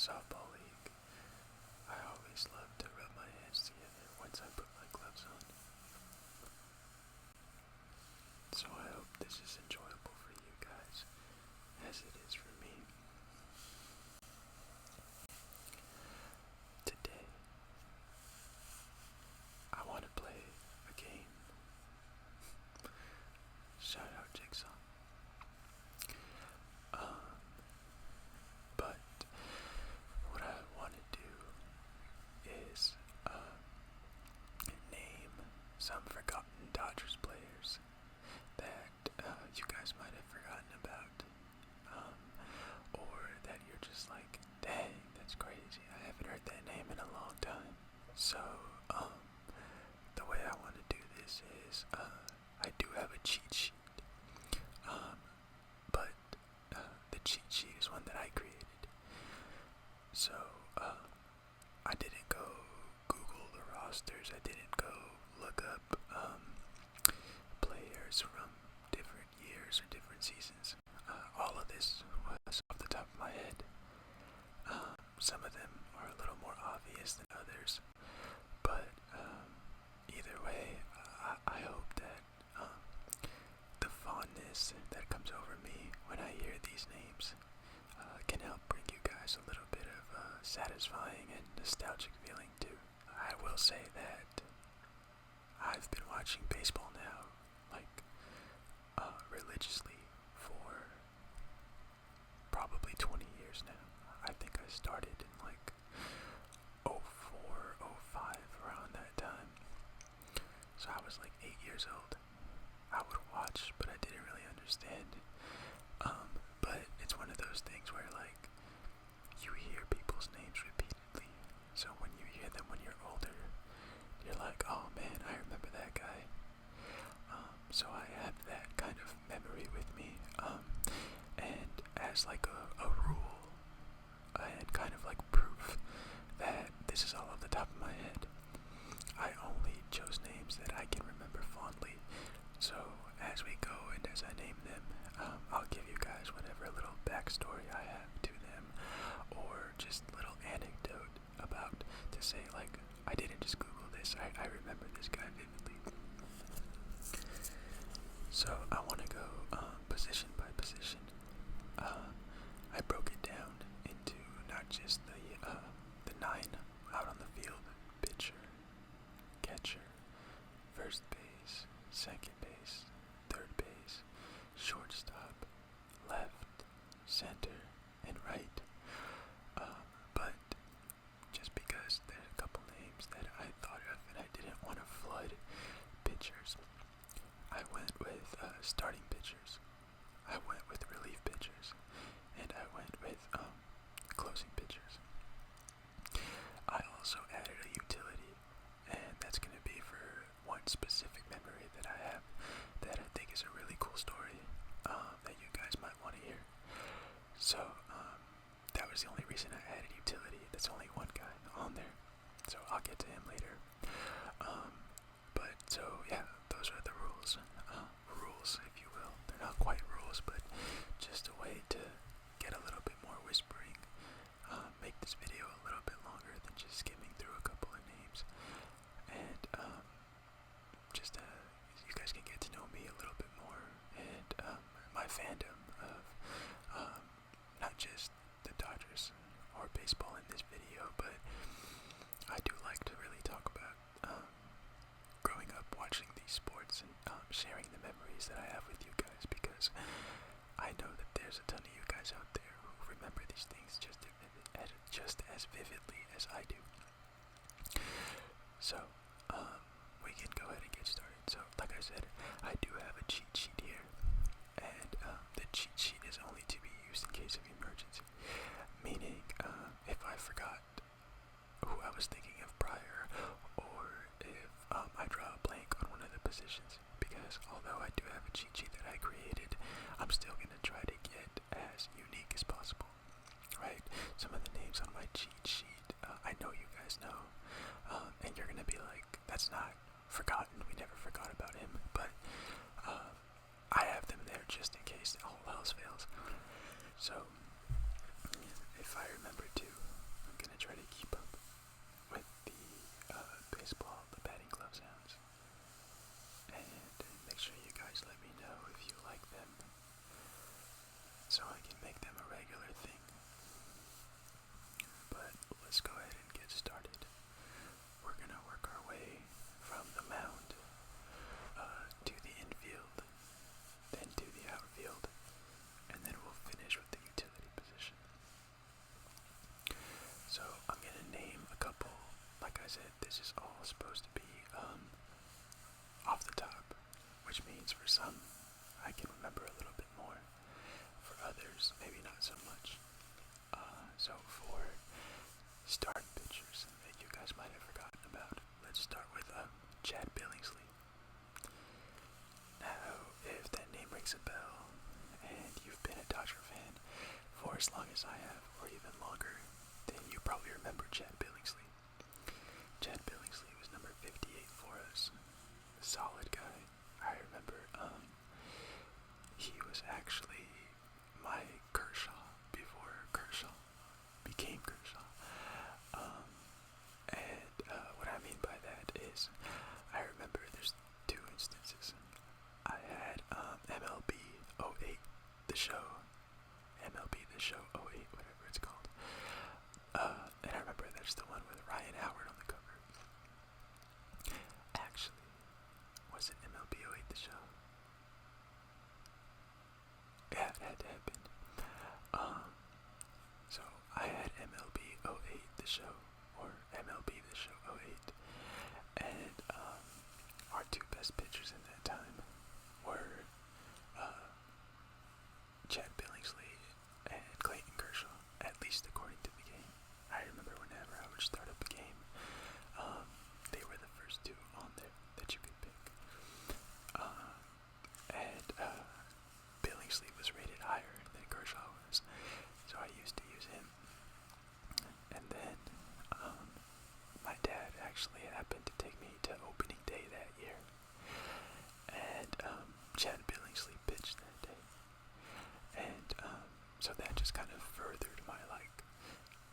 softball league. I always love to rub my hands together once I put my gloves on. So I hope this is enjoyable for you guys, as it is for me. Today, I want to play a game. Shout out Jigsaw. But what I want to do is name some forgotten Dodgers players that you guys might have forgotten about, or that you're just like, dang, that's crazy, I haven't heard that name in a long time. So, the way I want to do this is, I do have a cheat sheet, but the cheat sheet is one that I created. So, I didn't go Google the rosters, I didn't go look up players from different years or different seasons. All of this was off the top of my head. Some of them are a little more obvious than others, but either way, I hope that the fondness that comes over me when I hear these names can help bring you guys a little bit of satisfying and nostalgic feeling too. I will say that I've been watching baseball now, like, religiously for probably 20 years now. I think I started in like '04, '05, around that time. So I was like 8 years old. I would watch, but I didn't really understand. But it's one of those things where, like, you hear people's names repeatedly. So when you hear them when you're older, you're like, oh man, I remember that guy. So I have that kind of memory with me. And as like a rule, and kind of like proof that this is all off the top of my head, I only chose names that I can remember fondly. So as we go and as I name them, I'll give you guys whatever little backstory I have to them, or just little anecdote about to say, like, I didn't just Google this, I remember this guy vividly. So I want to go position by position. I broke it down into not just the 9 out on the field: pitcher, catcher, first base, second base, third base, shortstop, left, center, and right. But just because there's a couple names that I thought of and I didn't want to flood pitchers, I went with starting pitchers, I went with relief pitchers, and I went with closing pitchers. I also added a utility, and that's going to be for one specific memory that I have that I think is a really cool story that you guys might want to hear. So that was the only reason I added utility. That's only one guy on there, so I'll get to him later. But so yeah, those are the rules. Rules, if you will. They're not quite rules, but just a way to get a little bit more whispering. Make this video a little bit longer than just skimming through a couple of names. And just you guys can get to know me a little bit more, and my fandom of not just the Dodgers or baseball in this video, but I do like to really talk about growing up watching these sports and sharing the memories that I have with you guys, because I know that there's a ton of you guys out there who remember these things just as vividly as I do. So we can go ahead and get started. So like I said, I do have a cheat sheet here, and the cheat sheet is only to be used in case of emergency, meaning if I forgot who I was thinking of prior, or if I draw a blank on one of the positions, because although I do have a cheat sheet that I created, I'm still going to try to get as unique as possible, right? Some of the names on my cheat sheet, I know you guys know, and you're going to be like, that's not forgotten, we never forgot about him, but I have them there just in case all else fails. So if I remember to starting pitchers that you guys might have forgotten about. Let's start with Chad Billingsley. Now, if that name rings a bell, and you've been a Dodger fan for as long as I have, or even longer, then you probably remember Chad Billingsley. Chad Billingsley was number 58 for us. Solid guy. I remember, he was actually my Kershaw before Kershaw became Kershaw. What I mean by that is, I remember there's two instances. I had MLB 08, the show, MLB the show 08, whatever it's called. And I remember that's the one with Ryan Howard on the cover. Actually, was it MLB 08 the show? Yeah, it had to have been. So I had MLB 08 the show, or MLB the show 08, and our two best pitchers in that time were Chad Billingsley and Clayton Kershaw, at least according to the game. I remember whenever I would start up a game, they were the first two on there that you could pick. And Billingsley was rated higher than Kershaw was, so I used to use him. And then my dad actually happened to take me to opening day that year, and Chad Billingsley pitched that day. And so that just kind of furthered my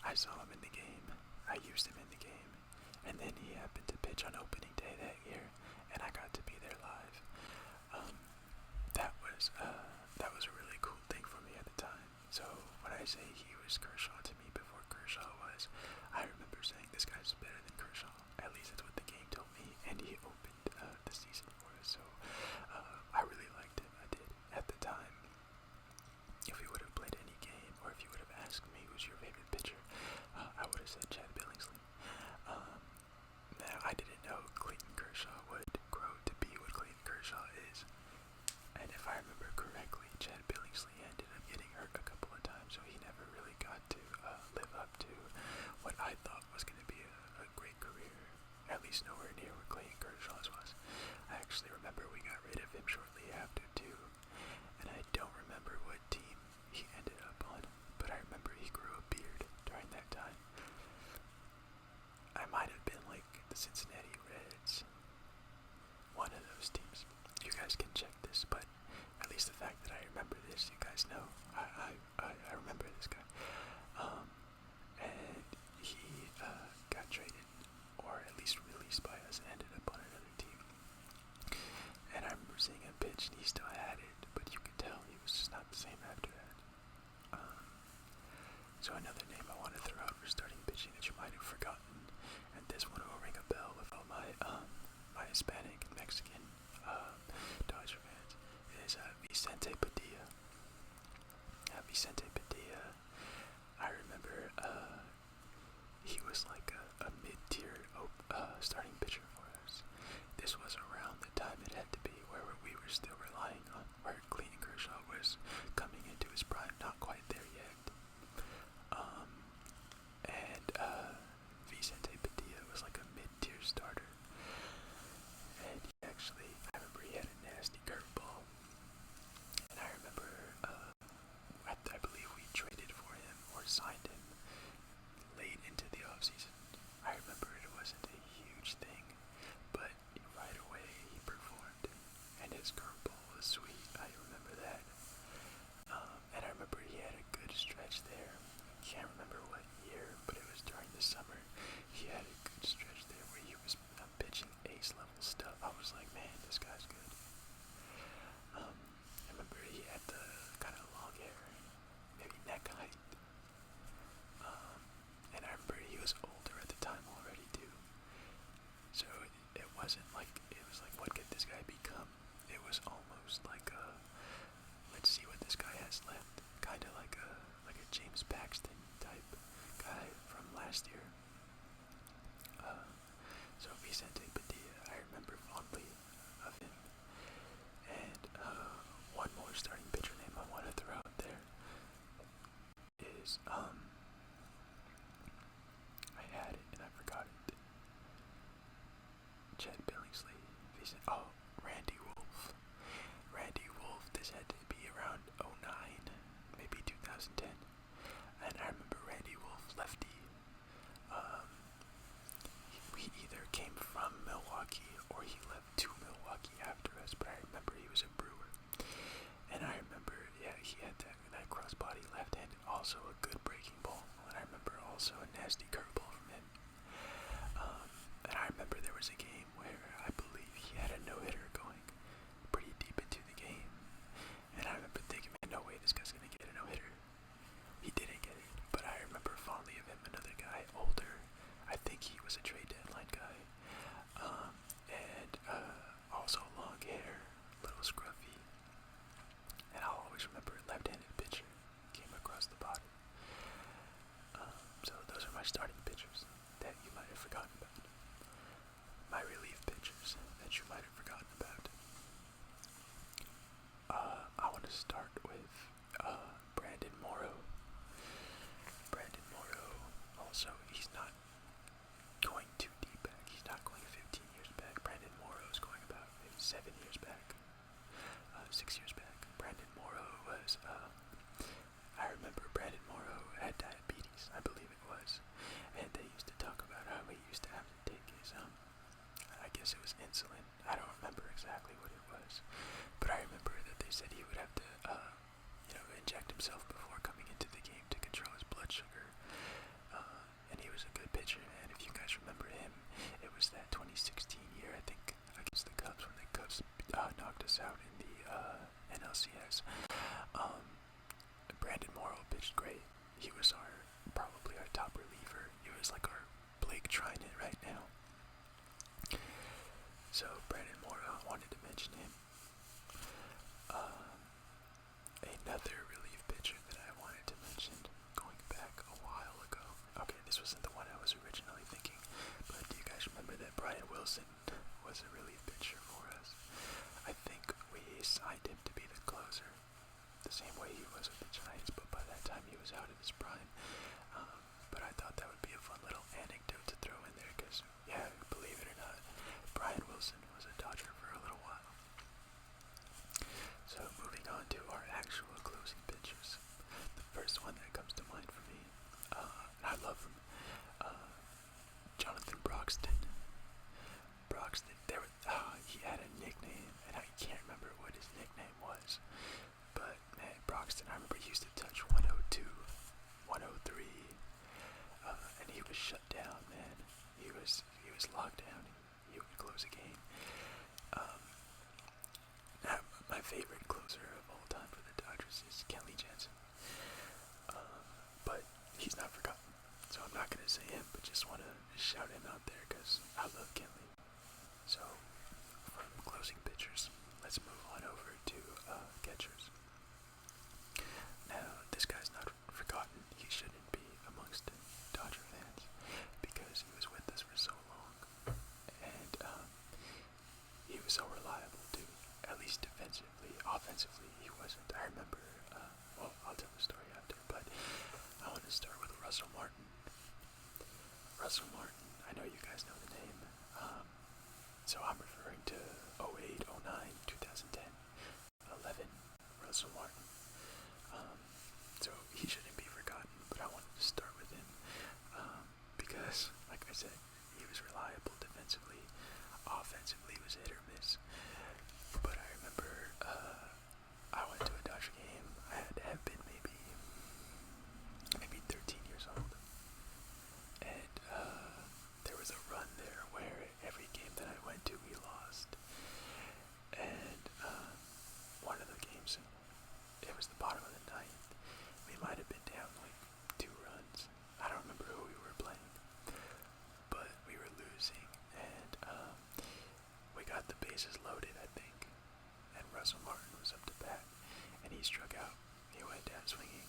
I saw him in the game, I used him in the game, and then he happened to pitch on opening day that year, and I got to be there live. That was a really cool thing for me at the time. So when I say he was Kershaw to me before Kershaw was, I remember saying this guy's better than Kershaw. At least that's what the game told me, and he opened the season for us. So I really liked him. I did at the time. If he would have played any game, or if you would have asked me who's your favorite pitcher, I would have said Chad Billingsley. Now I didn't know Clayton Kershaw would grow to be what Clayton Kershaw is. And if I remember correctly, Chad Billingsley ended up getting hurt a couple of times, so he never really got to live up to what I thought was going to be a great career. At least nowhere near what Clayton Kershaw's was. I actually remember we got rid of him shortly after too, and I don't remember what team he ended up on, but I remember he grew a beard during that time. I might have been like the Cincinnati Reds, one of those teams. You guys can check this, but at least the fact that I remember this, you guys know I remember this guy. And he got traded, or at least released by us, and ended up on another team. And I remember seeing him pitch, and he still had it, but you could tell he was just not the same after that. So another name I want to throw out for starting pitching that you might have forgotten, and this one will ring a bell with all my my Hispanic and Mexican Dodger fans, is Vicente Padilla. Vicente Padilla, I remember he was like a mid-tier starting pitcher for us. This was around the time it had to be where we were still relying on where Clayton Kershaw was coming into his prime, not quite there yet. Vicente Padilla was like a mid-tier starter, and I remember he had a nasty curveball, and I remember I believe we traded for him or signed him late into the offseason. I remember it wasn't a huge thing, but right away he performed, and his curveball was sweet. I remember that. And I remember he had a good stretch there. Can't remember what year, but it was during the summer. He had a good stretch there where he was pitching ace level stuff. I was like, man, this guy's good. I remember he had the kind of long hair, maybe neck height. And I remember he was older at the time already too. So it wasn't like, it was like, what could this guy become? It was almost like let's see what this guy has left. Kind of like a James Paxton type guy from last year. So Vicente Padilla, I remember fondly of him. And one more starting pitcher name I want to throw out there is reason. Oh, Randy Wolf. Randy Wolf, this had to be around '09, maybe 2010. And I remember Randy Wolf, lefty. He either came from Milwaukee or he left to Milwaukee after us, but I remember he was a Brewer. And I remember, yeah, he had that crossbody left-handed, also a good breaking ball. And I remember also a nasty curveball from him. And I remember there was a game where I believe he had a no-hitter going pretty deep into the game. And I remember thinking, man, no way this guy's going to get a no-hitter. He didn't get it, but I remember fondly of him, another guy, older. I think he was a trade deadline guy. And also long hair, little scruffy. And I'll always remember a left-handed pitcher came across the bottom. So those are my starting pitchers that you might have forgotten about. My relief pitchers that you might have forgotten about. I want to start with Brandon Morrow. Brandon Morrow, also, he's not going too deep back. He's not going 15 years back. Brandon Morrow is going about maybe 7 years back. 6 years back. Brandon Morrow was, I remember Brandon Morrow had diabetes, I believe it was. And they used to talk about how he used to have to take his, I guess it was insulin. I don't remember exactly what it was. But I remember that they said he would have to, inject himself before coming into the game to control his blood sugar. And he was a good pitcher, and if you guys remember him, it was that 2016 year, I think, against the Cubs, when the Cubs knocked us out in the NLCS. Brandon Morrow pitched great. He was probably our top reliever. He was like our Blake Trinan right now. So Brandon Morrow, I wanted to mention him. Another relief pitcher that I wanted to mention, going back a while ago. Okay, this wasn't the one I was originally thinking, but do you guys remember that Brian Wilson was a relief pitcher for us? I think we signed him to be the closer, the same way he was with the Giants, but by that time he was out of his prime. But I thought that would be a fun little anecdote to throw in there, because, yeah, believe it or not, Brian Wilson was a Dodger for a little while. So moving on to our actual closing pitchers. The first one that comes to mind for me, and I love him, Jonathan Broxton. He had a nickname, and I can't remember what his nickname was. But man, Broxton, I remember he used to touch 102, 103, and he was shut down, man. He was locked down. He would close a game. Now, my favorite closer of all time for the Dodgers is Kenley Jansen. But he's not forgotten, so I'm not gonna say him, but just want to shout him out there because I love Kenley. So, from closing pitchers, let's move on over to catchers. Now, this guy's not forgotten. He shouldn't be amongst Dodger fans because he was with us for so long, and he was so reliable too. At least defensively. Offensively, he wasn't. I remember. I'll tell the story after, but I want to start with Russell Martin. Russell Martin. I know you guys know the name. So I'm referring to 08, 09, 2010, 11, Russell Martin. So he shouldn't be forgotten, but I wanted to start with him because, like I said, he was reliable defensively. Offensively, he was hit or miss. But I remember I went to a Dodger game. I had to have been maybe 13 years old. And there was a run there where every game that I went to, we lost. And one of the games, it was the bottom of the ninth. We might have been down like 2 runs. I don't remember who we were playing. But we were losing. And we got the bases loaded, I think. And Russell Martin was up to bat. And he struck out. He went down swinging.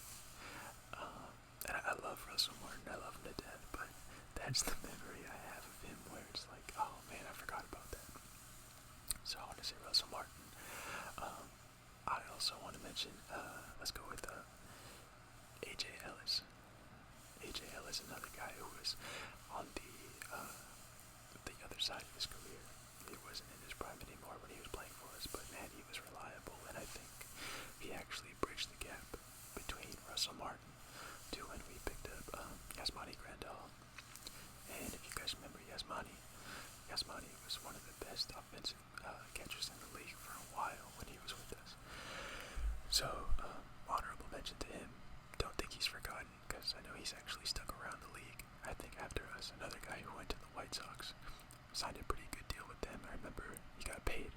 And I love Russell Martin. I love him to death. But that's the memory I have of him where it's like, oh man, I forgot about that. So I want to say Russell Martin. I also want to mention, let's go with A.J. Ellis. A.J. Ellis, another guy who was on the other side of his career. Obviously, it wasn't in his prime anymore when he was playing for us, but man, he was reliable, and I think he actually bridged the gap between Russell Martin to when we picked up Yasmani Grandal. And if you guys remember Yasmani was one of the best offensive catchers in the league for a while when he was with us. So, honorable mention to him. Don't think he's forgotten, because I know he's actually stuck around the league. I think after us, another guy who went to the White Sox signed a pretty good deal with them. I remember he got paid.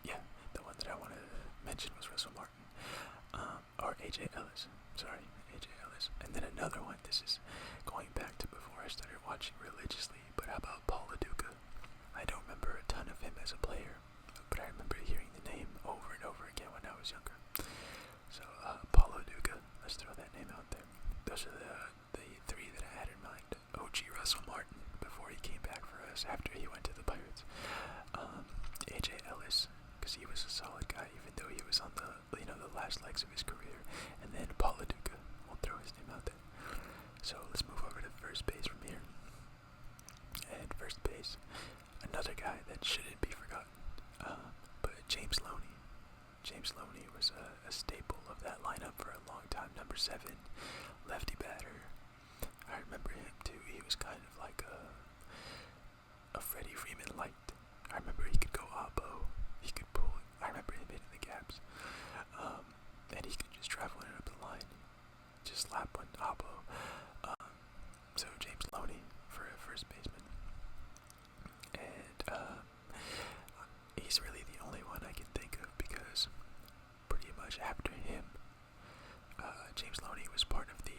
Yeah, the one that I want to mention was Russell Martin. Or AJ Ellis. Sorry, AJ Ellis. And then another one, this is going back to before I started watching religiously, but how about Paul LaDuca? I don't remember a ton of him as a player, but I remember hearing the name over and over again when I was younger. So, Paul LaDuca, let's throw that name out there. Those are the three that I had in mind. OG Russell Martin, before he came back for us, after he went to the Pirates. AJ Ellis, because he was a solid guy, even though he was on the last legs of his career. And then Paul LaDuca, we'll throw his name out there. So let's move over to first base from here. And first base, another guy that shouldn't be forgotten, but James Loney. James Loney was a staple of that lineup for a long time. Number 7, lefty batter. I remember him too. He was kind of like a Freddie Freeman light. I remember he could go oppo. He could pull. I remember him hitting the gaps. And he could just travel in up the line. Just slap one oppo. So James Loney for a first baseman. And he's really the only one I can think of, because pretty much after him, James Loney was part of the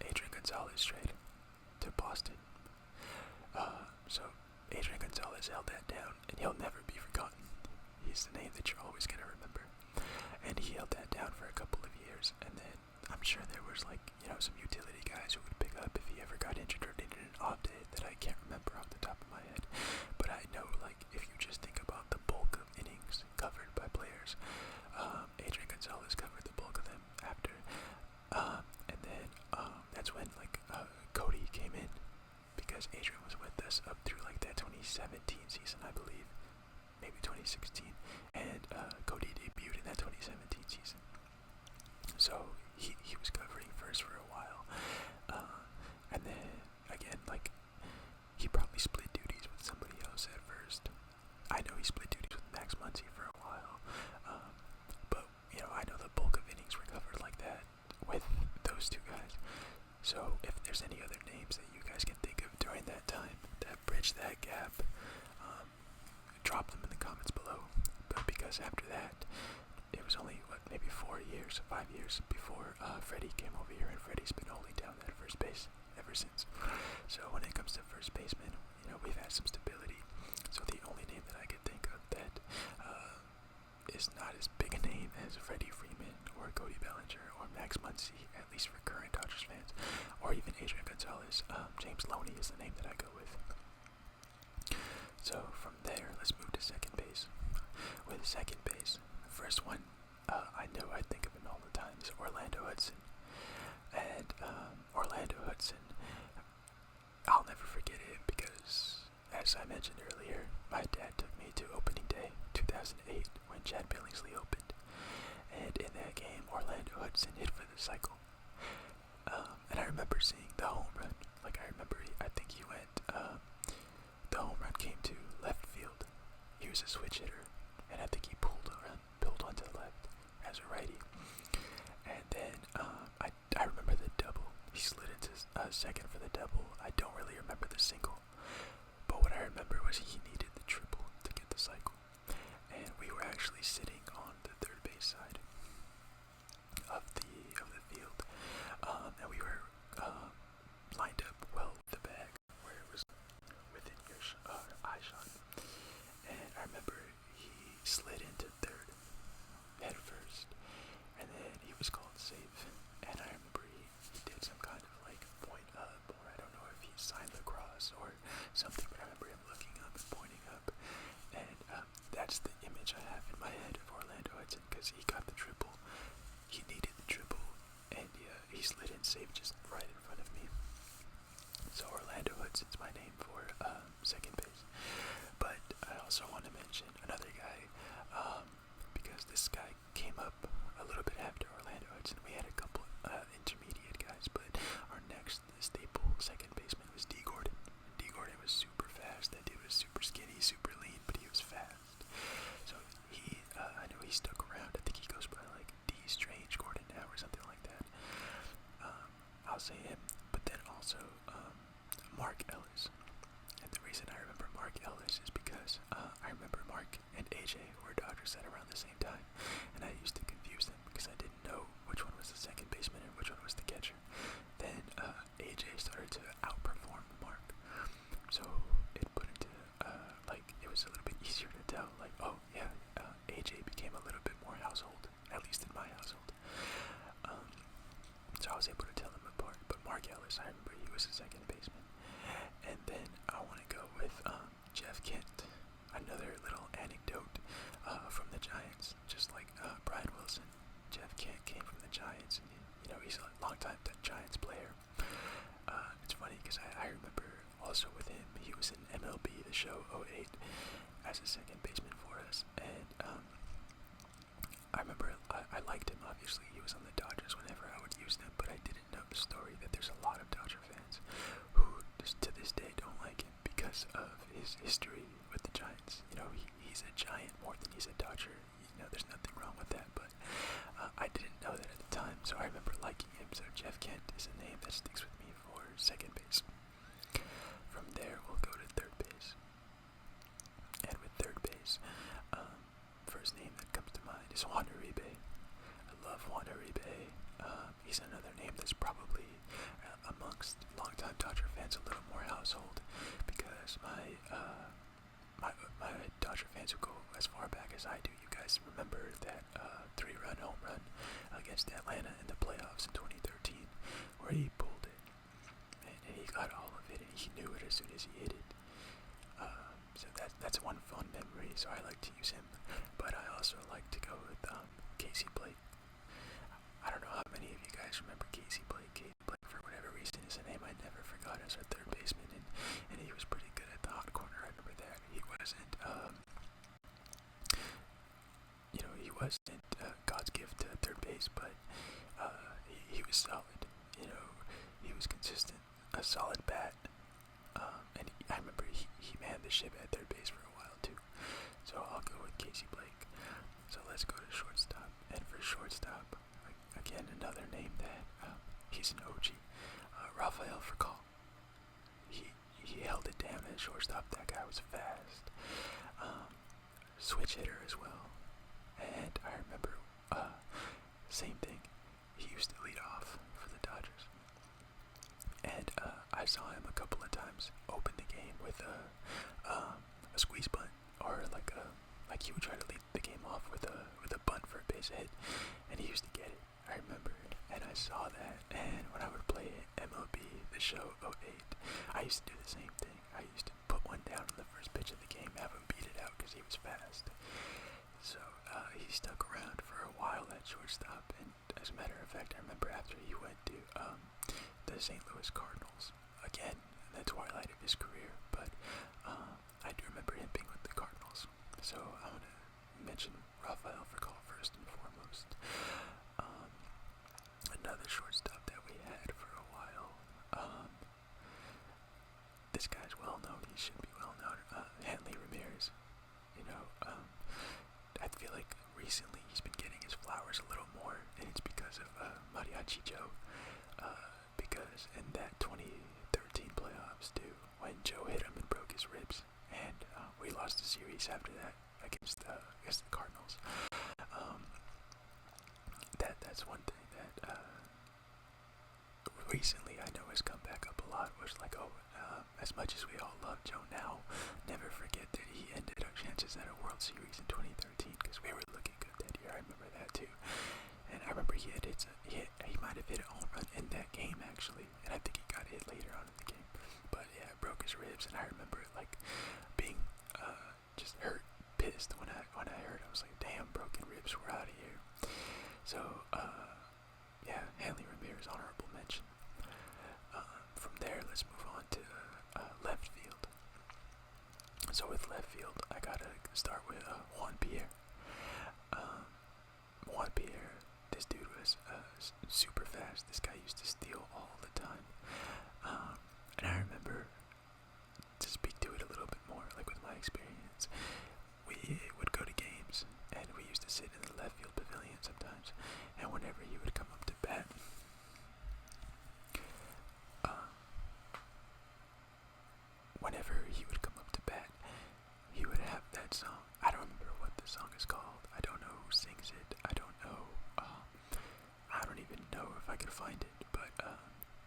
Adrian Gonzalez trade to Boston. So Adrian Gonzalez held that down, and he'll never be forgotten. He's the name that you're always going to remember. And he held that down for a couple of years, and then I'm sure there was some utility guys who would pick up if he ever got injured or needed an off day that I can't remember off the top of my head. But I know, if you just think about the bulk of innings covered by players, Adrian Gonzalez covered the bulk of them after. And then that's when Cody came in, because Adrian was with us up through that 2017 season, I believe, maybe 2016, and Cody debuted in that 2017 season. So he was covering first for a while, and then again, he probably split duties with somebody else at first. I know he split duties with Max Muncy for a while, but I know the bulk of innings were covered like that with those two guys. So if there's any other names that you guys can think of during that time that bridge that gap, drop them in the comments below. But because after that, it was only maybe 5 years before Freddie came over here, and Freddie's been holding down that first base ever since. So when it comes to first baseman, we've had some stability. So the only name that I could think of that is not as big a name as Freddie Freeman or Cody Bellinger or Max Muncy, at least for current Dodgers fans, or even Adrian Gonzalez, James Loney is the name that I go with. So from there, let's move to second base. With second base, the first one I know I think of him all the time is Orlando Hudson. And Orlando Hudson, I'll never forget it, because as I mentioned earlier, my dad took me to opening day 2008 when Chad Billingsley opened, and in that game Orlando Hudson hit for the cycle, and I remember seeing the home run. I think he went, the home run came to left field. He was a switch hitter, and I think he pulled onto the left as a righty. And then I remember the double. He slid into second for the double. I don't really remember the single, but what I remember was he needed the triple to get the cycle. And we were actually sitting on the third base side of the field, and we were lined up well with the bag, where it was within your eye shot. And I remember he slid into third head first, and then he was called safe. And I remember he did some kind of point up, or I don't know if he signed lacrosse or something, but I remember him looking up and pointing up. And that's the image I have in my head of Orlando Hudson, because he got the triple. He needed the triple, and he slid in safe just right in front of me. So Orlando Hudson's my name for second base. But I also want to mention another guy, because this guy came up a little bit after Orlando Hudson. We had a couple intermediate guys, but our next staple second baseman was D. Gordon. D. Gordon was super fast. That dude was super skinny, super lean, but he was fast. So I know he stuck around. I think he goes by like D. Strange Gordon now or something like that. I'll say him, but then also Mark Ellis. And the reason I remember Mark Ellis is because I remember Mark and AJ were Dodgers at around the same time, and I used to confuse them because I didn't know which one was the second baseman and which one was the catcher. Then AJ started to outperform Mark, so it put into it was a little bit easier to tell. Like, oh yeah, AJ became a little bit more household, at least in my household. So I was able to tell them apart. But Mark Ellis, I remember he was a second baseman. And then I want to go with Jeff Kent. Another little anecdote from the Giants. Just like Brian Wilson, Jeff Kent came from the Giants. And, he's a long-time Giants player. It's funny because I remember also with him, he was in MLB The Show 08 as a second baseman for us. And I remember I liked him, obviously. He was on the Dodgers whenever I would use them, but I didn't know the story that there's a lot of Dodger fans who, just to this day, don't like him because of his history with the Giants. He's a Giant more than he's a Dodger. There's nothing wrong with that, but I didn't know that at the time, so I remember liking him. So Jeff Kent is a name that sticks with me for second base. From there, we'll go to third base. And with third base, first name that comes to mind is Juan Uribe. I love Juan Uribe. He's another name that's probably amongst longtime Dodger fans a little more household, because my Dodger fans who go as far back as I do, you guys remember that 3-run home run against Atlanta in the playoffs in 2013, where he pulled it, and he got all of it, and he knew it as soon as he hit it. So that's one fun memory, so I like to use him. But I also like to go with Casey Blake. I don't know how many of you guys remember Casey Blake. Casey Blake, for whatever reason, is a name I never forgot as our third baseman, and he was pretty good at the hot corner. I remember that. He wasn't, God's gift to third base, but he was solid. He was consistent, a solid bat. And I remember he manned the ship at third base for a while too. So I'll go with Casey Blake. So let's go to shortstop. And for shortstop, again, another name that he's an OG. Rafael Furcal. He held it down at shortstop. That guy was fast. Switch hitter as well. And I remember, same thing. He used to lead off for the Dodgers. And I saw him a couple of times open the game with a squeeze bunt, or like he would try to lead the game off with a bunt for a base hit, and he used to get it. I remember it, and I saw that. And when I would play MLB The Show 08, I used to do the same thing. I used to put one down on the first pitch of the game, have him beat it out because he was fast. So he stuck around for a while at shortstop, and as a matter of fact, I remember after he went to the St. Louis Cardinals, again, in the twilight of his career, but I do remember him being with the Cardinals. So I want to mention Rafael Furcal first and foremost. Another shortstop that we had for a while, this guy's well known, he should be well known, Hanley Ramirez. I feel like recently he's been getting his flowers a little more, and it's because of Mariachi Joe. Because in that 2013 playoffs too, when Joe hit him and broke his ribs, and we lost the series after that against the Cardinals. That's one thing that recently I know has come back up a lot. Was like, as much as we all love Joe now, never forget that he ended our chances at a World Series in 2013, because we were looking good that year. I remember that too. And I remember he might have hit a home run in that game actually, and I think he got hit later on in the game. But yeah, broke his ribs, and I remember it like being just hurt, pissed when I heard. I was like, damn, broken ribs, we're out of here. So yeah, Hanley Ramirez, honorable mention. From there, let's move on to So with left field, I gotta start with Juan Pierre. Juan Pierre, this dude was super fast. This guy used to steal all the time. And I remember, to speak to it a little bit more, like with my experience, we would go to games, and we used to sit in the left field pavilion sometimes, and whenever he would come up to bat, he would have that song. I don't remember what the song is called. I don't know who sings it. I don't know. I don't even know if I could find it. But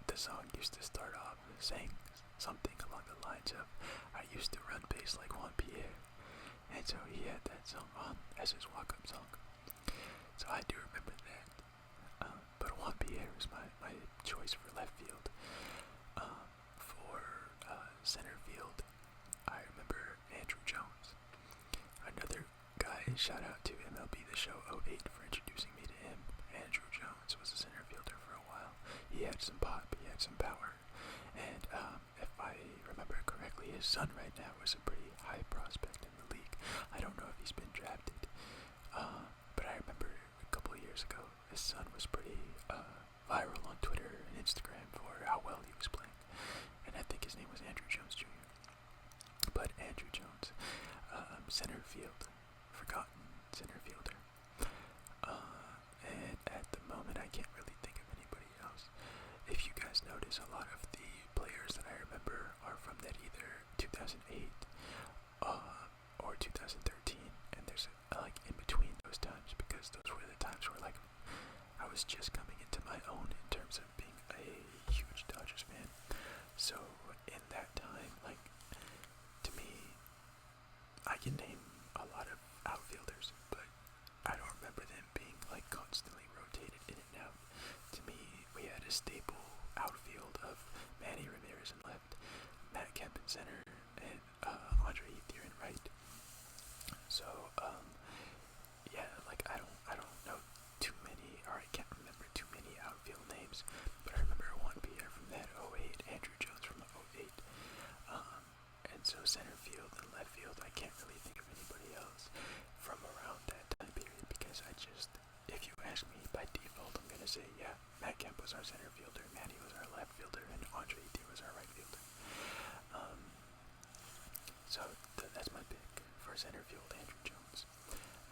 the song used to start off saying something along the lines of, "I used to run base like Juan Pierre," and so he had that song on as his walk-up song. So I do remember that. But Juan Pierre was my choice for left field. For center field, I remember Andrew Jones. Another guy, shout out to MLB The Show 08 for introducing me to him. Andrew Jones was a center fielder for a while. He had some pop, he had some power. And if I remember correctly, his son right now is a pretty high prospect in the league. I don't know if he's been drafted. But I remember a couple of years ago, his son was pretty viral on Twitter and Instagram for how well he was playing. And I think his name was Andrew Jones Jr. But Andrew Jones, center field, forgotten center fielder. And at the moment, I can't really think of anybody else. If you guys notice, a lot of the players that I remember are from that either 2008 or 2013, and there's like in between those times, because those were the times where like I was just coming into my own in terms of being a huge Dodgers fan. So in that time, like, to me, I can name a lot of outfielders, but I don't remember them being like constantly rotated in and out. To me, we had a staple outfield of Manny Ramirez in left, Matt Kemp in center, and Andre Ethier in right. So yeah, like I don't know too many, or I can't remember too many outfield names, but I remember Juan Pierre from that 08, Andrew Jones from 08. And so center field and left field, I can't really think of anybody else from around that time period, because if you ask me by default, I'm gonna say, yeah, Matt Kemp was our center fielder, Manny was our left fielder, and Andre Ethier was our right fielder. So that's my pick for center field, Andrew Jones.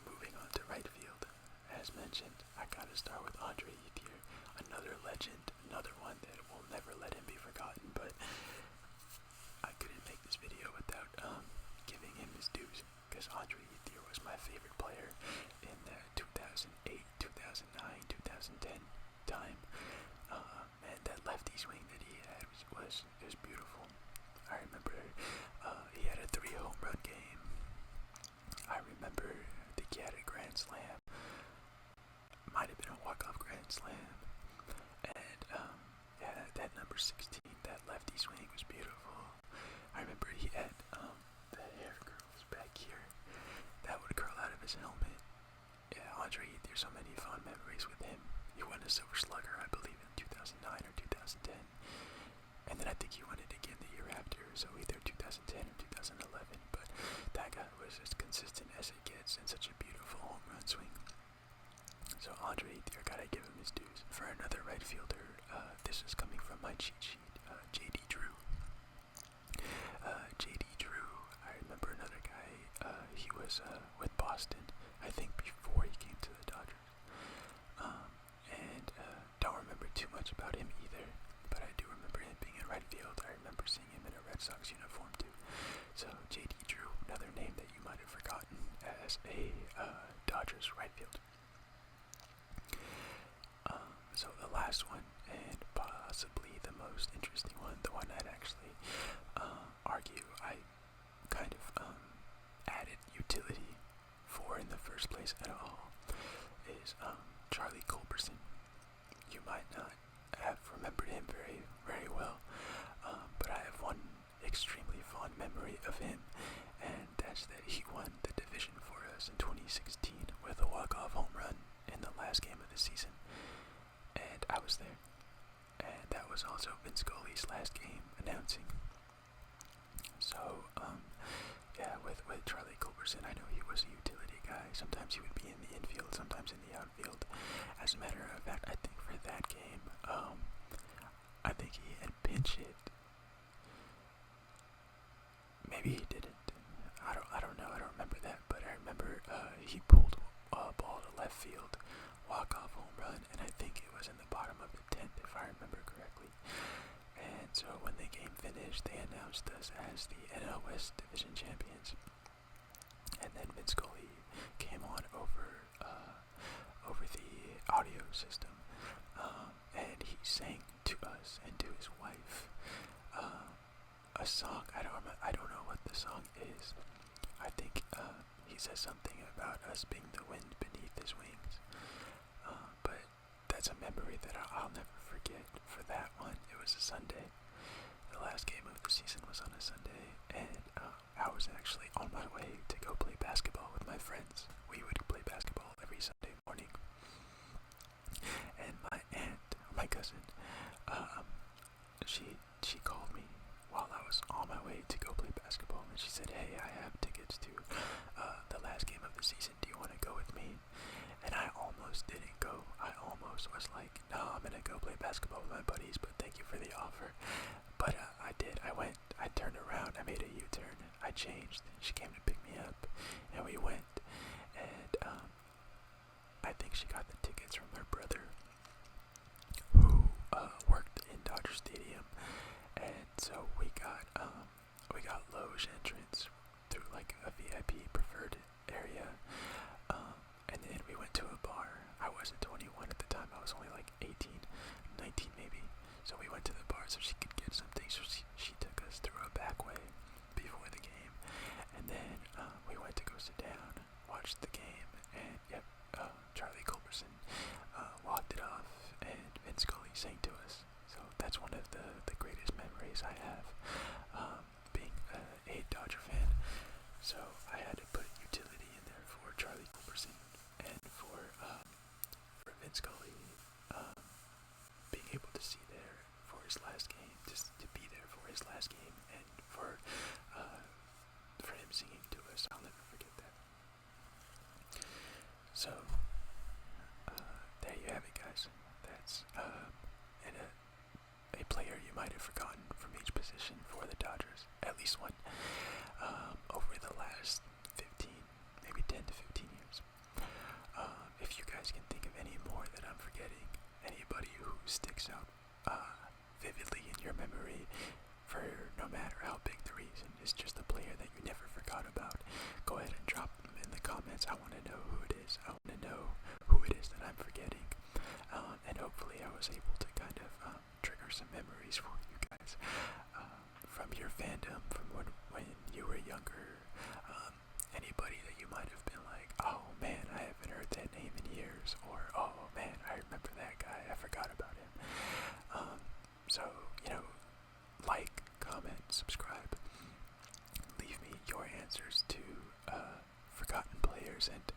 Moving on to right field, as mentioned, I gotta start with Andre Ethier, another legend, another one that will never let him be forgotten, but I couldn't make this video without giving him his dues, because Andre Ethier was my favorite player in the 2008, 2009, 2010 time. Man, that lefty swing that he had was beautiful. I remember he had a 3 home run game. I remember he had a grand slam. Might have been a walk-off grand slam. And yeah, that number 16, that lefty swing was beautiful. I remember he had the hair curls back here that would curl out of his helmet. Yeah, Andre Ethier, so many fond memories with him. He won a Silver Slugger, I believe, in 2009 or 2010. And then I think he won it again the year after, so either 2010 or 2011. But that guy was as consistent as it gets and such a beautiful home run swing. So Andre Ethier, gotta give him his dues. For another right fielder, this is coming from my cheat sheet, J.D. Drew. J.D. Drew, I remember another guy, he was with Boston, I think before he came to the Dodgers. And don't remember too much about him either, but I do remember him being in right field. I remember seeing him in a Red Sox uniform too. So J.D. Drew, another name that you might have forgotten as a Dodgers right field. So the last one, and possibly the most interesting one, the one I'd actually argue I kind of added utility for in the first place at all, is Charlie Culberson. You might not have remembered him very, very well, but I have one extremely fond memory of him, and that's that he won the division for us in 2016 with a walk-off home run in the last game of the season, and I was there. And that was also Vince Scully's last game announcing. So, yeah, with Charlie Culberson, I know he was a utility guy. Sometimes he would be in the infield, sometimes in the outfield. As a matter of fact, I think for that game, I think he had pinch hit. Maybe he didn't. I don't know. I don't remember that, but I remember he pulled a ball to left field, walk-off home run, and I think it was in the bottom of the 10th, if I remember correctly. And so when the game finished, they announced us as the NL West Division champions. And then Vince Scully came on over the audio system, and he sang to us and to his wife a song. I don't know what the song is. I think he says something about us being the wind beneath his wings. But that's a memory that I'll never forget. For that one, it was a Sunday. The last game of the season was on a Sunday, and I was actually on my way to go play basketball with my friends. We would play basketball every Sunday morning. And my aunt, my cousin, she called me while I was on my way to go play basketball, and she said, "Hey, I have tickets to the last game of the season. Do you want to go with me?" And I almost didn't go. I almost was like, "No, I'm gonna go play basketball with my buddies, but thank you for the offer." But I did. I went. I turned around. I made a U-turn. I changed. She came to pick me up, and we went. And I think she got the tickets from her brother, who worked in Dodger Stadium. And so we got loge entrance through like a VIP preferred area, and then we went to a bar. I wasn't 21 at the time. I was only like 18, 19 maybe. So we went to the bar so she could get something. So she took us through a back way before the game, and then we went to go sit down, watch the game, and yep, Charlie Culberson walked it off, and Vince Scully sang to us. So that's one of the greatest memories I have, being a Dodger fan. So I had to put utility in there for Charlie Culberson and for Vince Scully, being able to see there for his last game, just to be there for his last game, and for him singing to us. I'll never forget that. So there you have it, guys. That's a player you might have forgotten from each position for the Dodgers, at least one, over the last 15, maybe 10 to 15 years. If you guys can think of any more that I'm forgetting, anybody who sticks out vividly in your memory, for no matter how big the reason, is just a player that you never forgot about, go ahead and drop them in the comments. I want to know who it is. I want to know who it is that I'm forgetting. And hopefully I was able to kind of trigger some memories for you guys from your fandom, from when you were younger. Anybody that you might have been like, "Oh man, I haven't heard that name in years," or "Oh man, I remember that guy, I forgot about him." So, like, comment, subscribe, leave me your answers to forgotten players, and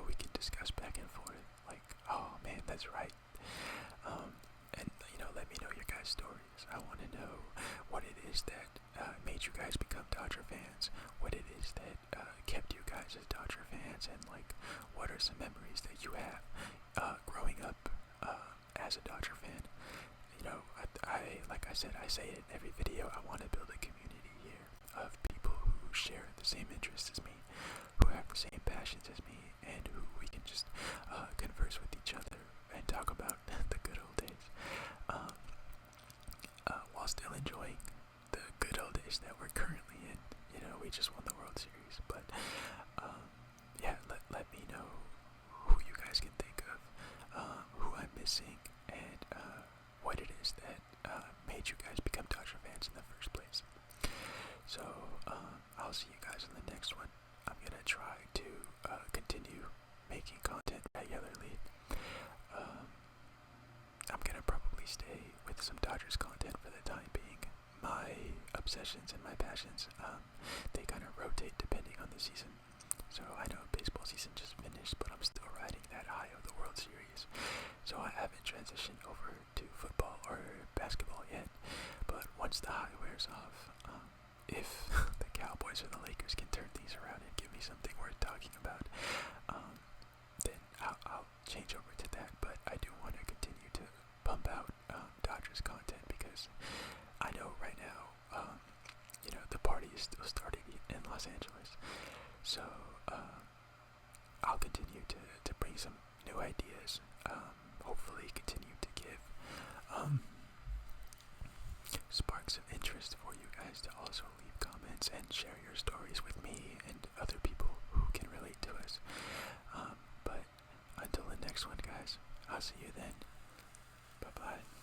we can discuss back and forth, like, "Oh man, that's right." And let me know your guys' stories. I want to know what it is that made you guys become Dodger fans, what it is that kept you guys as Dodger fans, and like, what are some memories that you have growing up as a Dodger fan. Like I said, I say it in every video, I want to build a community here of people who share the same interests as me, who have the same passions as me, and who we can just converse with each other and talk about the good old days, while still enjoying the good old days that we're currently in. We just won the World Series, but yeah, let me know who you guys can think of, who I'm missing, and what it is that made you guys become Dodger fans in the first place. So I'll see you guys in the next one. I'm gonna try to continue making content regularly. I'm gonna probably stay with some Dodgers content for the time being. My obsessions and my passions, they kind of rotate depending on the season. So I know baseball season just finished, but I'm still riding that high of the World Series. So I haven't transitioned over to football or basketball yet. But once the high wears off, if the Cowboys or the Lakers can turn things around and give me something worth talking about, then I'll change over to that. But I do want to continue to pump out Dodgers content because I know right now, the party is still starting in Los Angeles. So I'll continue to bring some new ideas. Hopefully continue to give sparks of interest for you guys to also leave comments and share your stories with me and other people who can relate to us. But until the next one, guys, I'll see you then. Bye-bye.